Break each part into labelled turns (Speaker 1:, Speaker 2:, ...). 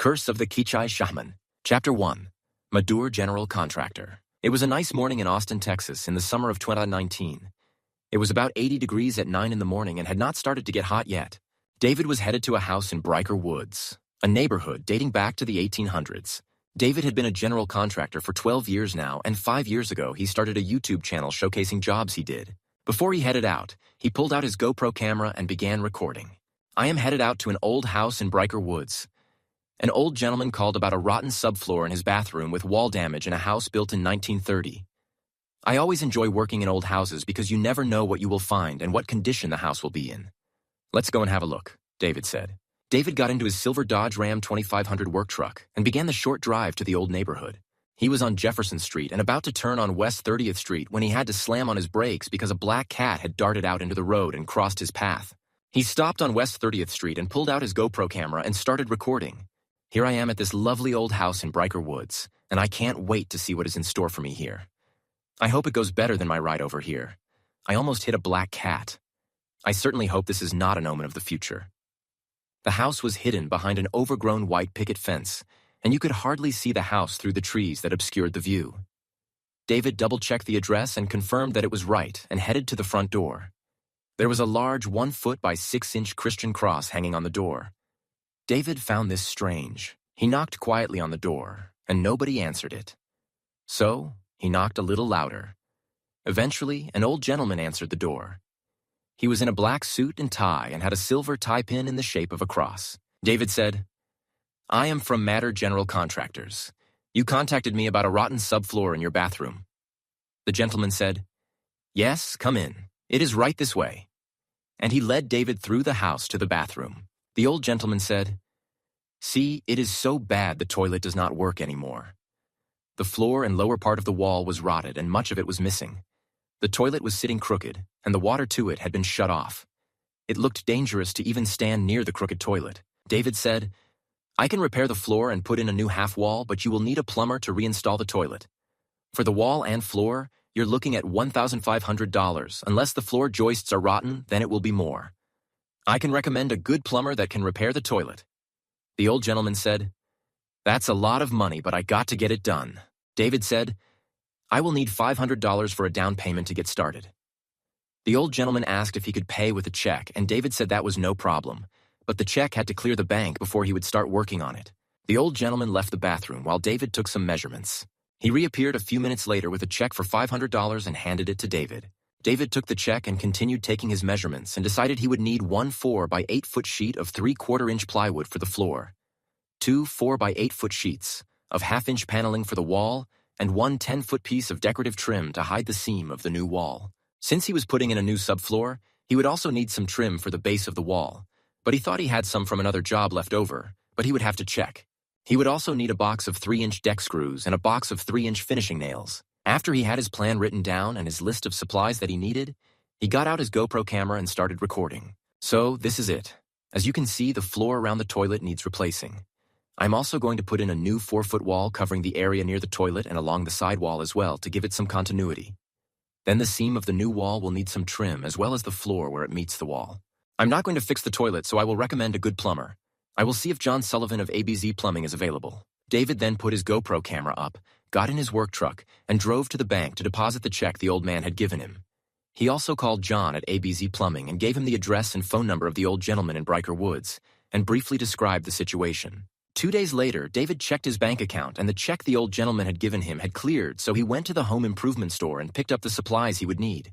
Speaker 1: Curse of the Kichai Shaman. Chapter 1. Madur General Contractor. It was a nice morning in Austin, Texas, in the summer of 2019. It was about 80 degrees at 9 in the morning and had not started to get hot yet. David was headed to a house in Briker Woods, a neighborhood dating back to the 1800s. David had been a general contractor for 12 years now, and 5 years ago he started a YouTube channel showcasing jobs he did. Before he headed out, he pulled out his GoPro camera and began recording. I am headed out to an old house in Briker Woods. An old gentleman called about a rotten subfloor in his bathroom with wall damage in a house built in 1930. I always enjoy working in old houses because you never know what you will find and what condition the house will be in. Let's go and have a look, David said. David got into his silver Dodge Ram 2500 work truck and began the short drive to the old neighborhood. He was on Jefferson Street and about to turn on West 30th Street when he had to slam on his brakes because a black cat had darted out into the road and crossed his path. He stopped on West 30th Street and pulled out his GoPro camera and started recording. Here I am at this lovely old house in Briker Woods, and I can't wait to see what is in store for me here. I hope it goes better than my ride over here. I almost hit a black cat. I certainly hope this is not an omen of the future. The house was hidden behind an overgrown white picket fence, and you could hardly see the house through the trees that obscured the view. David double-checked the address and confirmed that it was right and headed to the front door. There was a large 1-foot by 6-inch Christian cross hanging on the door. David found this strange. He knocked quietly on the door, and nobody answered it. So, he knocked a little louder. Eventually, an old gentleman answered the door. He was in a black suit and tie and had a silver tie pin in the shape of a cross. David said, "I am from Madur General Contractors. You contacted me about a rotten subfloor in your bathroom." The gentleman said, "Yes, come in. It is right this way." And he led David through the house to the bathroom. The old gentleman said, "See, it is so bad the toilet does not work anymore." The floor and lower part of the wall was rotted and much of it was missing. The toilet was sitting crooked, and the water to it had been shut off. It looked dangerous to even stand near the crooked toilet. David said, "I can repair the floor and put in a new half wall, but you will need a plumber to reinstall the toilet. For the wall and floor, you're looking at $1,500. Unless the floor joists are rotten, then it will be more. I can recommend a good plumber that can repair the toilet." The old gentleman said, "That's a lot of money, but I got to get it done." David said, "I will need $500 for a down payment to get started." The old gentleman asked if he could pay with a check, and David said that was no problem, but the check had to clear the bank before he would start working on it. The old gentleman left the bathroom while David took some measurements. He reappeared a few minutes later with a check for $500 and handed it to David. David took the check and continued taking his measurements and decided he would need 1 4 by 8-foot sheet of 3/4-inch plywood for the floor, 2 4 by 8-foot sheets of 1/2-inch paneling for the wall, and 1 10-foot piece of decorative trim to hide the seam of the new wall. Since he was putting in a new subfloor, he would also need some trim for the base of the wall, but he thought he had some from another job left over, but he would have to check. He would also need a box of 3-inch deck screws and a box of 3-inch finishing nails. After he had his plan written down and his list of supplies that he needed, he got out his GoPro camera and started recording. So, this is it. As you can see, the floor around the toilet needs replacing. I'm also going to put in a new 4-foot wall covering the area near the toilet and along the side wall as well to give it some continuity. Then the seam of the new wall will need some trim as well as the floor where it meets the wall. I'm not going to fix the toilet, so I will recommend a good plumber. I will see if John Sullivan of ABZ Plumbing is available. David then put his GoPro camera up, got in his work truck, and drove to the bank to deposit the check the old man had given him. He also called John at ABZ Plumbing and gave him the address and phone number of the old gentleman in Briker Woods, and briefly described the situation. 2 days later, David checked his bank account, and the check the old gentleman had given him had cleared, so he went to the home improvement store and picked up the supplies he would need.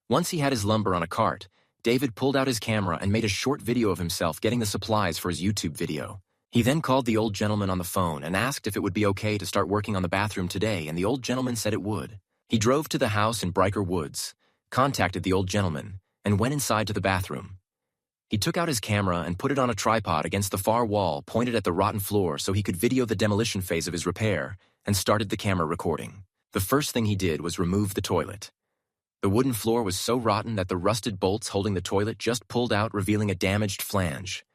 Speaker 1: Once he had his lumber on a cart, David pulled out his camera and made a short video of himself getting the supplies for his YouTube video. He then called the old gentleman on the phone and asked if it would be okay to start working on the bathroom today, and the old gentleman said it would. He drove to the house in Briker Woods, contacted the old gentleman, and went inside to the bathroom. He took out his camera and put it on a tripod against the far wall pointed at the rotten floor so he could video the demolition phase of his repair, and started the camera recording. The first thing he did was remove the toilet. The wooden floor was so rotten that the rusted bolts holding the toilet just pulled out, revealing a damaged flange.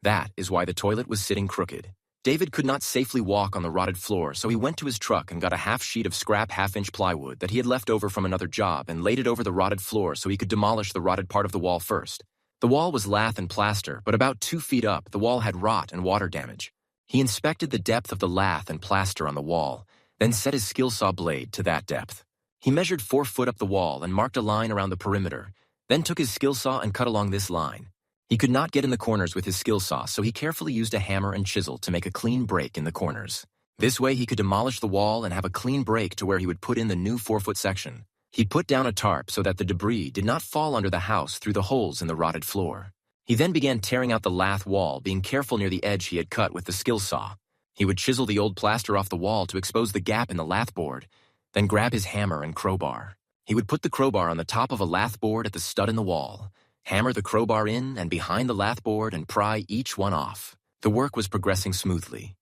Speaker 1: That is why the toilet was sitting crooked. David could not safely walk on the rotted floor, so he went to his truck and got a half sheet of scrap 1/2-inch plywood that he had left over from another job and laid it over the rotted floor so he could demolish the rotted part of the wall first. The wall was lath and plaster, but about 2 feet up, the wall had rot and water damage. He inspected the depth of the lath and plaster on the wall, then set his skill saw blade to that depth. He measured 4 foot up the wall and marked a line around the perimeter, then took his skill saw and cut along this line. He could not get in the corners with his skill saw, so he carefully used a hammer and chisel to make a clean break in the corners. This way he could demolish the wall and have a clean break to where he would put in the new 4-foot section. He put down a tarp so that the debris did not fall under the house through the holes in the rotted floor. He then began tearing out the lath wall, being careful near the edge he had cut with the skill saw. He would chisel the old plaster off the wall to expose the gap in the lath board, then grab his hammer and crowbar. He would put the crowbar on the top of a lath board at the stud in the wall, hammer the crowbar in and behind the lath board and pry each one off. The work was progressing smoothly.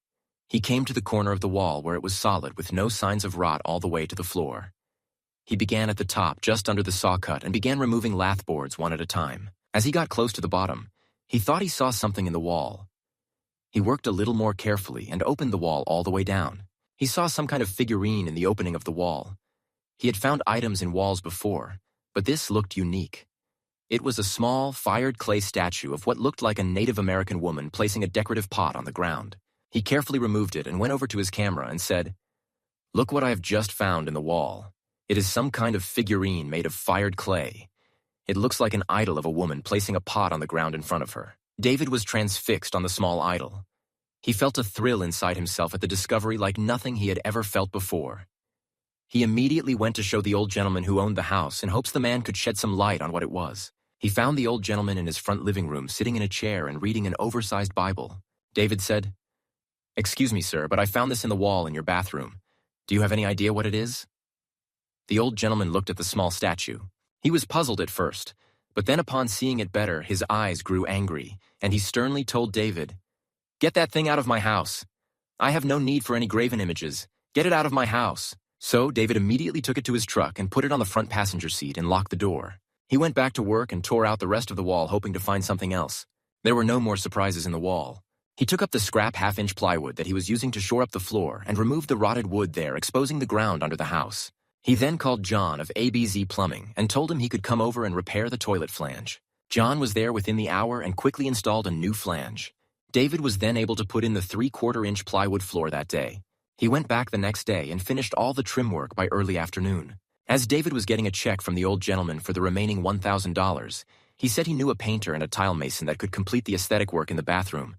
Speaker 1: He came to the corner of the wall where it was solid with no signs of rot all the way to the floor. He began at the top just under the saw cut and began removing lath boards one at a time. As he got close to the bottom, he thought he saw something in the wall. He worked a little more carefully and opened the wall all the way down. He saw some kind of figurine in the opening of the wall. He had found items in walls before, but this looked unique. It was a small, fired clay statue of what looked like a Native American woman placing a decorative pot on the ground. He carefully removed it and went over to his camera and said, "Look what I have just found in the wall. It is some kind of figurine made of fired clay. It looks like an idol of a woman placing a pot on the ground in front of her." David was transfixed on the small idol. He felt a thrill inside himself at the discovery like nothing he had ever felt before. He immediately went to show the old gentleman who owned the house in hopes the man could shed some light on what it was. He found the old gentleman in his front living room sitting in a chair and reading an oversized Bible. David said, "Excuse me, sir, but I found this in the wall in your bathroom. Do you have any idea what it is?" The old gentleman looked at the small statue. He was puzzled at first, but then upon seeing it better, his eyes grew angry, and he sternly told David, "Get that thing out of my house. I have no need for any graven images. Get it out of my house." So David immediately took it to his truck and put it on the front passenger seat and locked the door. He went back to work and tore out the rest of the wall, hoping to find something else. There were no more surprises in the wall. He took up the scrap half-inch plywood that he was using to shore up the floor and removed the rotted wood there, exposing the ground under the house. He then called John of ABZ Plumbing and told him he could come over and repair the toilet flange. John was there within the hour and quickly installed a new flange. David was then able to put in the 3/4-inch plywood floor that day. He went back the next day and finished all the trim work by early afternoon. As David was getting a check from the old gentleman for the remaining $1,000, he said he knew a painter and a tile mason that could complete the aesthetic work in the bathroom.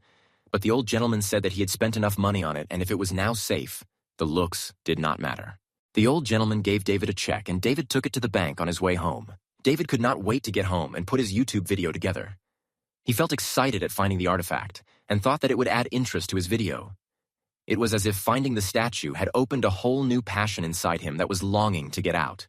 Speaker 1: But the old gentleman said that he had spent enough money on it, and if it was now safe, the looks did not matter. The old gentleman gave David a check, and David took it to the bank on his way home. David could not wait to get home and put his YouTube video together. He felt excited at finding the artifact and thought that it would add interest to his video. It was as if finding the statue had opened a whole new passion inside him that was longing to get out.